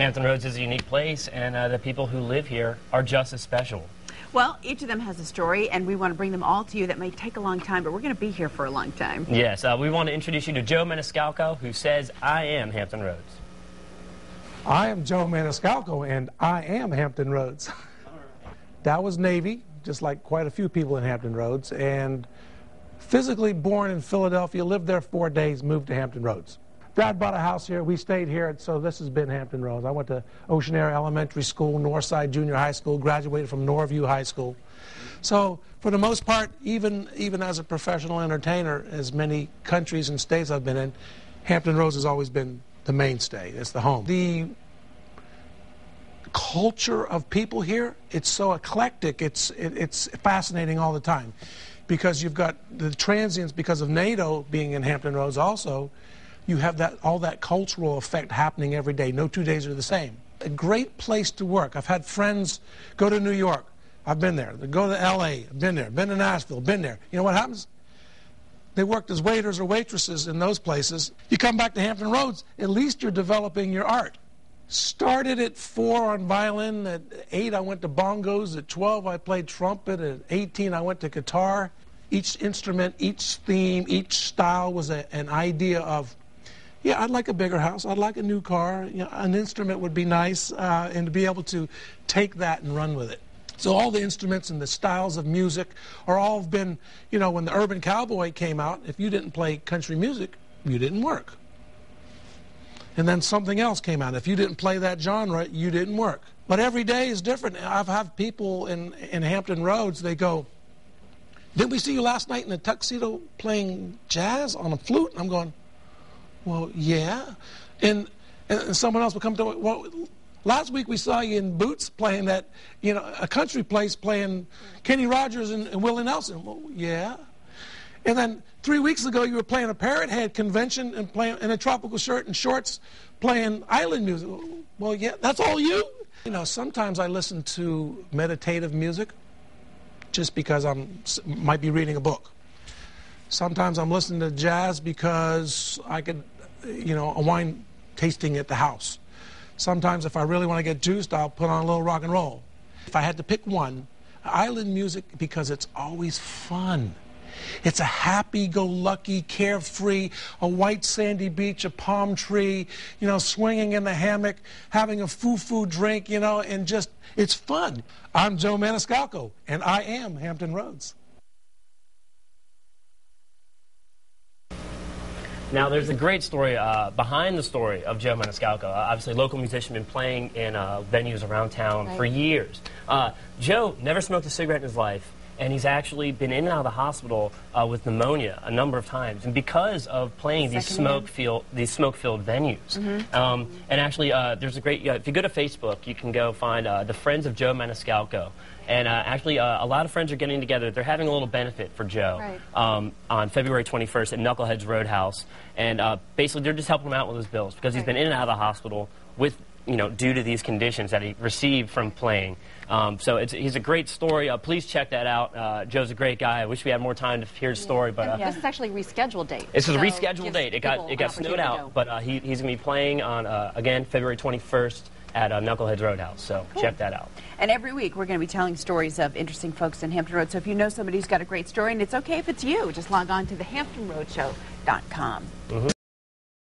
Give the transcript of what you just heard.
Hampton Roads is a unique place, and the people who live here are just as special. Well, each of them has a story, and we want to bring them all to you. That may take a long time, but we're going to be here for a long time. Yes, we want to introduce you to Joe Maniscalco, who says, I am Hampton Roads. I am Joe Maniscalco, and I am Hampton Roads. That was Navy, just like quite a few people in Hampton Roads, and physically born in Philadelphia, lived there 4 days, moved to Hampton Roads. Dad bought a house here, we stayed here, so this has been Hampton Roads. I went to Ocean Air Elementary School, Northside Junior High School, graduated from Norview High School. So for the most part, even as a professional entertainer, as many countries and states I've been in, Hampton Roads has always been the mainstay. It's the home. The culture of people here, it's so eclectic, it's fascinating all the time, because you've got the transients, because of NATO being in Hampton Roads also, you have all that cultural effect happening every day. No 2 days are the same. A great place to work. I've had friends go to New York. I've been there. They go to LA. I've been there. Been to Nashville. Been there. You know what happens? They worked as waiters or waitresses in those places. You come back to Hampton Roads, at least you're developing your art. Started at 4 on violin. At 8, I went to bongos. At 12, I played trumpet. At 18, I went to guitar. Each instrument, each theme, each style was an idea of, yeah, I'd like a bigger house. I'd like a new car. You know, an instrument would be nice, and to be able to take that and run with it. So all the instruments and the styles of music are all been, you know, when the Urban Cowboy came out, if you didn't play country music, you didn't work. And then something else came out. If you didn't play that genre, you didn't work. But every day is different. I've had people in Hampton Roads, they go, didn't we see you last night in a tuxedo playing jazz on a flute? And I'm going, well, yeah. And someone else will come to me, well, last week we saw you in boots playing that, you know, a country place playing Kenny Rogers and Willie Nelson. Well, yeah. And then 3 weeks ago you were playing a Parrot Head convention and playing in a tropical shirt and shorts playing island music. Well, yeah, that's all you? You know, sometimes I listen to meditative music just because I might be reading a book. Sometimes I'm listening to jazz because I could, you know, a wine tasting at the house. Sometimes if I really want to get juiced, I'll put on a little rock and roll. If I had to pick one, island music, because it's always fun. It's a happy-go-lucky, carefree, a white sandy beach, a palm tree, you know, swinging in the hammock, having a foo-foo drink, you know, and just, it's fun. I'm Joe Maniscalco, and I am Hampton Roads. Now, there's a great story behind the story of Joe Maniscalco. Obviously, a local musician, been playing in venues around town for years. Joe never smoked a cigarette in his life, and he's actually been in and out of the hospital with pneumonia a number of times, and because of playing these smoke-filled venues. And actually, there's a great, if you go to Facebook, you can go find the Friends of Joe Maniscalco. And actually, a lot of friends are getting together. They're having a little benefit for Joe on February 21st at Knuckleheads Roadhouse. And basically, they're just helping him out with his bills because he's been in and out of the hospital with, you know, due to these conditions that he received from playing. So he's a great story. Please check that out. Joe's a great guy. I wish we had more time to hear his story. But this is actually a rescheduled date. This is a rescheduled date. It got snowed out, but he's going to be playing on again February 21st. At Knuckleheads Roadhouse, so check that out. And every week we're going to be telling stories of interesting folks in Hampton Roads. So if you know somebody who's got a great story, and it's okay if it's you, just log on to thehamptonroadshow.com.